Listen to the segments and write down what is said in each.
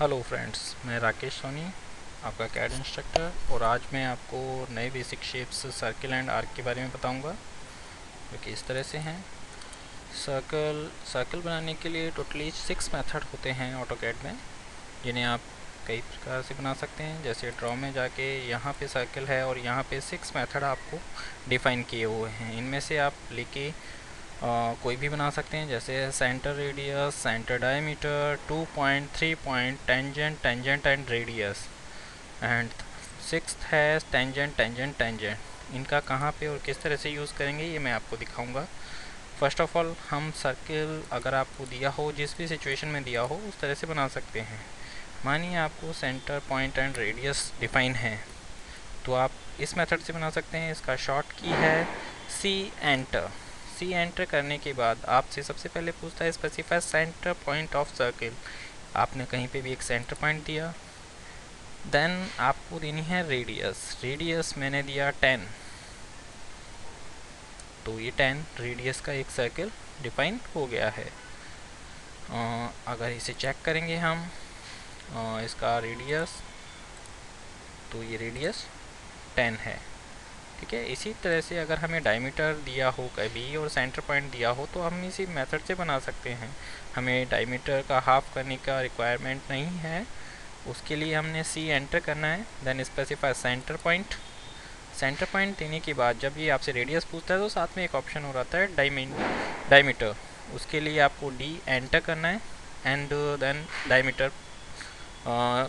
Hello friends, मैं राकेश सोनी, आपका CAD instructor. और आज मैं आपको नए basic shapes circle and arc के बारे में बताऊंगा, जो कि इस तरह से हैं। सर्कल बनाने के लिए टोटली 6 मेथड होते हैं ऑटोकैड में, जिन्हें आप कई प्रकार से बना सकते हैं। जैसे ड्रॉ में जाके यहाँ पे सर्कल है और यहाँ पे 6 मेथड आपको डिफ़ाइन किए हुए हैं। इनमें से आप लेके कोई भी बना सकते हैं, जैसे centre radius, centre diameter, 2 point, 3 point, tangent, tangent and radius. And sixth है टेंजेंट, टेंजेंट, टेंजेंट। इनका कहाँ पे और किस तरह से यूज़ करेंगे ये मैं आपको दिखाऊंगा। फर्स्ट ऑफ ऑल हम सर्किल अगर आपको दिया हो, जिस भी सिचुएशन में दिया हो, उस तरह से बना सकते हैं। मानिए आपको centre, point and radius define है, तो आप इस मेथड से बना सकते हैं। इसका शॉर्ट की है सी एंटर। सी एंटर करने के बाद आपसे सबसे पहले पूछता है specify center point of circle. आपने कहीं पे भी एक सेंटर पॉइंट दिया। देन आपको देनी है रेडियस। रेडियस मैंने दिया 10, तो ये 10 रेडियस का एक सर्किल डिफाइन हो गया है। अगर इसे चेक करेंगे हम, इसका रेडियस, तो ये रेडियस 10 है। ठीक है, इसी तरह से अगर हमें डायमीटर दिया हो कभी और सेंटर पॉइंट दिया हो, तो हम इसी मेथड से बना सकते हैं। हमें डायमीटर का हाफ करने का रिक्वायरमेंट नहीं है, उसके लिए हमने सी एंटर करना है। Then specify center point. Center point देने के बाद जब ये आपसे रेडियस पूछता है, तो साथ में एक ऑप्शन हो रहा है डायमीटर। उसके लिए आपको डी एंटर करना है एंड देन डायमीटर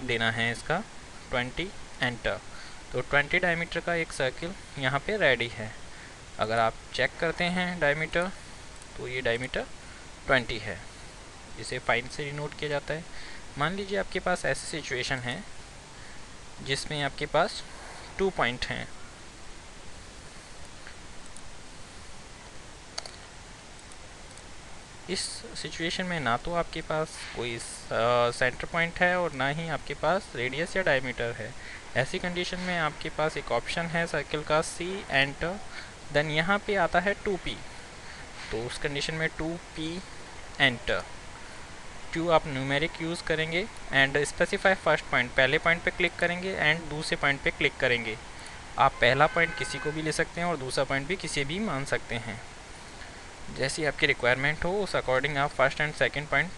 देना है इसका 20 एंटर। तो 20 डायमीटर का एक सर्किल यहाँ पे रेडी है। अगर आप चेक करते हैं डायमीटर, तो ये डायमीटर 20 है। इसे फाइन से डिनोट किया जाता है। मान लीजिए आपके पास ऐसी सिचुएशन है जिसमें आपके पास 2 पॉइंट हैं। इस सिचुएशन में ना तो आपके पास कोई सेंटर पॉइंट है और ना ही आपके पास रेडियस या डायमीटर है। ऐसी कंडीशन में आपके पास एक ऑप्शन है सर्किल का सी एंटर। देन यहाँ पे आता है 2p, तो उस कंडीशन में 2p एंटर। 2 आप न्यूमेरिक यूज़ करेंगे एंड स्पेसिफाई फर्स्ट पॉइंट, पहले पॉइंट पे क्लिक करेंगे एंड दूसरे पॉइंट पे क्लिक करेंगे। आप पहला पॉइंट किसी को भी ले सकते हैं और दूसरा पॉइंट भी किसी भी मान सकते हैं। जैसी आपकी रिक्वायरमेंट हो उस अकॉर्डिंग आप first and second point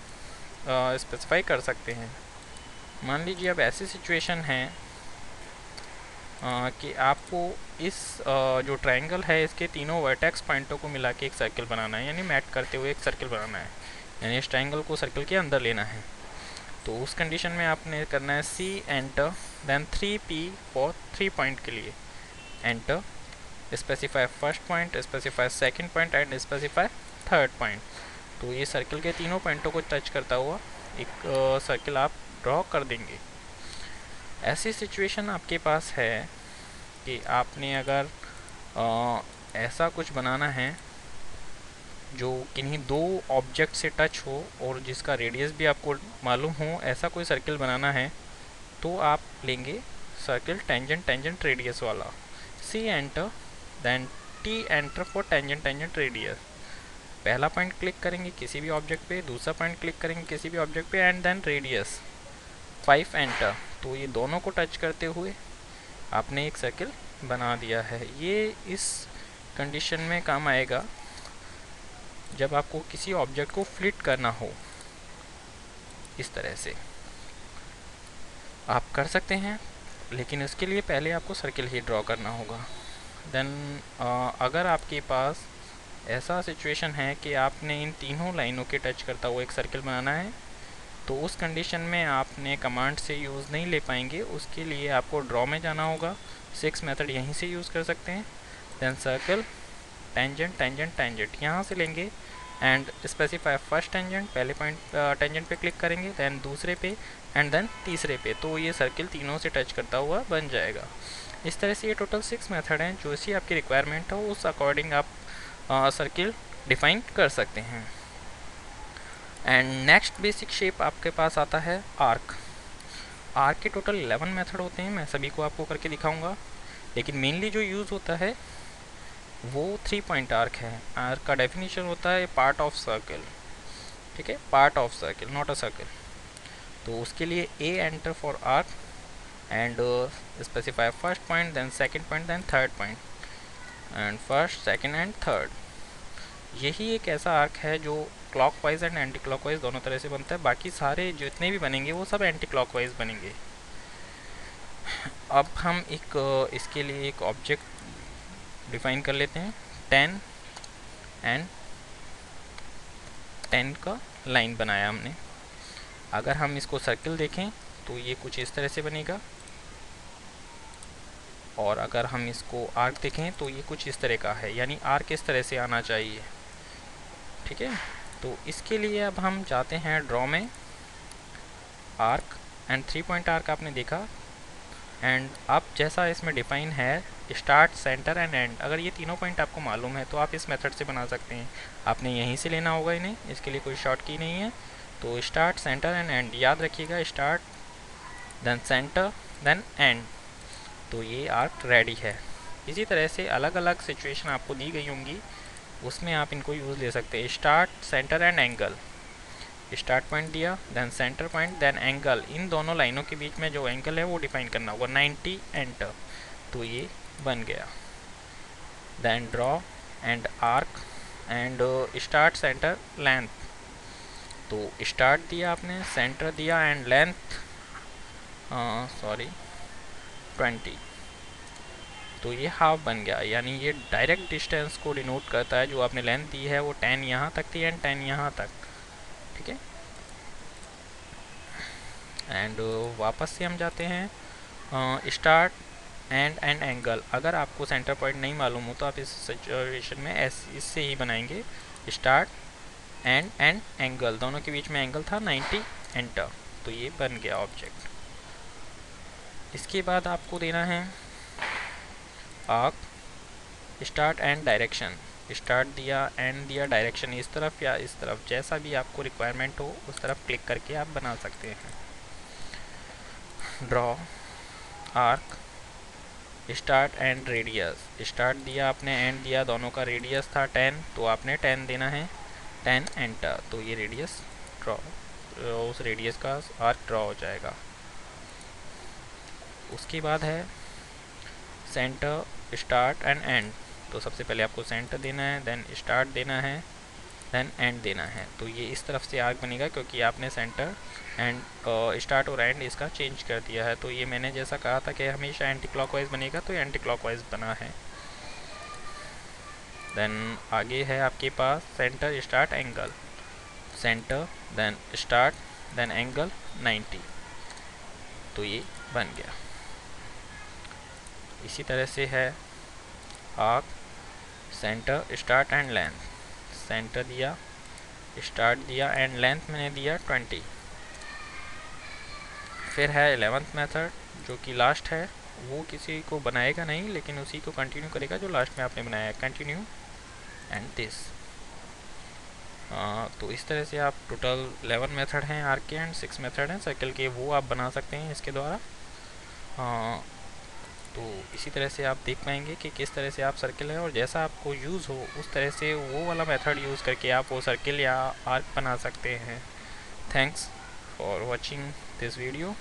specify कर सकते हैं। मान लीजिए अब ऐसी सिचुएशन है कि आपको इस जो ट्रायंगल है इसके तीनों वर्टेक्स पॉइंटों को मिला के एक सर्किल बनाना है, यानी मैट करते हुए एक सर्किल बनाना है, यानी इस ट्रायंगल को सर्किल के अंदर लेना है। तो उस कंडीशन में आपने करना है C enter, then 3p for 3 point के लिए enter. Specify first point, specify second point and specify third point. तो ये सर्किल के तीनों पॉइंटों को टच करता हुआ एक सर्किल आप ड्रॉ कर देंगे। ऐसी सिचुएशन आपके पास है कि आपने अगर ऐसा कुछ बनाना है जो किन्हीं दो ऑब्जेक्ट से टच हो और जिसका रेडियस भी आपको मालूम हो, ऐसा कोई सर्किल बनाना है, तो आप लेंगे सर्किल टेंजेंट, टेंजेंट, रेडियस वाला। C enter, then T enter for tangent, tangent, radius. पहला पॉइंट क्लिक करेंगे किसी भी ऑब्जेक्ट पे, दूसरा पॉइंट क्लिक करेंगे किसी भी ऑब्जेक्ट पे एंड देन रेडियस 5 एंटर। तो ये दोनों को टच करते हुए आपने एक सर्किल बना दिया है। ये इस कंडीशन में काम आएगा जब आपको किसी ऑब्जेक्ट को फ्लिट करना हो। इस तरह से आप कर सकते हैं, लेकिन इसके लिए पहले आपको सर्किल ही ड्रॉ करना होगा। देन अगर आपके पास ऐसा सिचुएशन है कि आपने इन तीनों लाइनों के टच करता हुआ एक सर्किल बनाना है, तो उस कंडीशन में आपने कमांड से यूज़ नहीं ले पाएंगे। उसके लिए आपको ड्रॉ में जाना होगा। 6 मेथड यहीं से यूज़ कर सकते हैं। Then circle tangent, tangent, tangent यहाँ से लेंगे एंड स्पेसिफाई फर्स्ट टेंजेंट, पहले पॉइंट टेंजेंट पे क्लिक करेंगे, देन दूसरे पे एंड देन तीसरे पे। तो ये सर्किल तीनों से टच करता हुआ बन जाएगा। इस तरह से ये टोटल 6 मेथड हैं। जो सी आपकी रिक्वायरमेंट हो उस अकॉर्डिंग आप सर्किल डिफाइन कर सकते हैं। एंड नेक्स्ट बेसिक शेप आपके पास आता है आर्क। आर्क के टोटल 11 मेथड होते हैं, मैं सभी को आपको करके दिखाऊंगा, लेकिन मेनली जो यूज़ होता है वो 3 पॉइंट आर्क है। आर्क का डेफिनेशन होता है पार्ट ऑफ सर्किल। ठीक है, part of circle, not a circle. तो उसके लिए A enter for arc and specify first point, then second point, then third point, and first, second and third. यही एक ऐसा आर्क है जो क्लॉकवाइज एंड एंटी क्लॉकवाइज दोनों तरह से बनता है। बाकी सारे जितने भी बनेंगे वो सब एंटी क्लॉकवाइज बनेंगे। अब हम इसके लिए एक ऑब्जेक्ट डिफाइन कर लेते हैं, 10 एंड 10 का लाइन बनाया हमने। अगर हम इसको सर्किल देखें तो ये कुछ इस तरह से बनेगा, और अगर हम इसको आर्क देखें तो ये कुछ इस तरह का है, यानी आर्क इस तरह से आना चाहिए। ठीक है, तो इसके लिए अब हम जाते हैं ड्रॉ में, आर्क एंड 3 पॉइंट आर्क आपने देखा, एंड अब जैसा इसमें डिफाइन है स्टार्ट, सेंटर एंड एंड, अगर ये तीनों पॉइंट आपको मालूम है तो आप इस मेथड से बना सकते हैं। आपने यहीं से लेना होगा इन्हें, इसके लिए कोई शॉर्ट की नहीं है। तो स्टार्ट, सेंटर एंड एंड, याद रखिएगा, start then center then end, तो ये आर्क रेडी है। इसी तरह से अलग अलग सिचुएशन आपको दी गई होंगी, उसमें आप इनको यूज़ ले सकते हैं। Start, centre and angle, start point दिया, then centre point, then angle, इन दोनों लाइनों के बीच में जो एंगल है वो डिफाइन करना होगा, 90 एंटर, तो ये बन गया। Then draw and arc and start, center, length, तो स्टार्ट दिया आपने, सेंटर दिया एंड लेंथ 20, तो ये हाफ बन गया, यानी ये डायरेक्ट डिस्टेंस को डिनोट करता है। जो आपने लेंथ दी है वो 10 यहाँ तक थी एंड 10 यहाँ तक। ठीक है, एंड वापस से हम जाते हैं स्टार्ट एंड एंगल। अगर आपको सेंटर पॉइंट नहीं मालूम हो तो आप इस सिचुएशन में इससे ही बनाएंगे, स्टार्ट एंड एंगल, दोनों के बीच में एंगल था 90 एंटर, तो ये बन गया ऑब्जेक्ट। इसके बाद आपको देना है arc, start and direction, start दिया, एंड दिया, डायरेक्शन इस तरफ या इस तरफ, जैसा भी आपको रिक्वायरमेंट हो उस तरफ क्लिक करके आप बना सकते हैं। Draw arc, start and radius, start दिया आपने, एंड दिया, दोनों का रेडियस था 10, तो आपने 10 देना है, 10 एंटर, तो ये रेडियस ड्रॉ, उस रेडियस का आर्क ड्रॉ हो जाएगा। उसके बाद है सेंटर, स्टार्ट एंड एंड, तो सबसे पहले आपको सेंटर देना है, देन स्टार्ट देना है, देन एंड देना है, तो ये इस तरफ से आर्क बनेगा क्योंकि आपने सेंटर एंड स्टार्ट और एंड इसका चेंज कर दिया है। तो ये मैंने जैसा कहा था कि हमेशा एंटी क्लॉकवाइज बनेगा, तो एंटी क्लॉकवाइज बना है। देन आगे है आपके पास centre, start, angle, centre then start then angle 90, तो ये बन गया। इसी तरह से है arc, centre, start and length, centre दिया, स्टार्ट दिया एंड लेंथ मैंने दिया 20। फिर है 11th मेथड जो कि लास्ट है, वो किसी को बनाएगा नहीं लेकिन उसी को कंटिन्यू करेगा जो लास्ट में आपने बनाया है, कंटिन्यू एंड दिस। तो इस तरह से आप टोटल 11 मेथड हैं आर्क के एंड 6 मेथड हैं सर्कल के, वो आप बना सकते हैं इसके द्वारा। तो इसी तरह से आप देख पाएंगे कि किस तरह से आप सर्किल है और जैसा आपको यूज़ हो उस तरह से वो वाला मेथड यूज़ करके आप वो सर्किल या आर्क बना सकते हैं। Thanks for watching this video.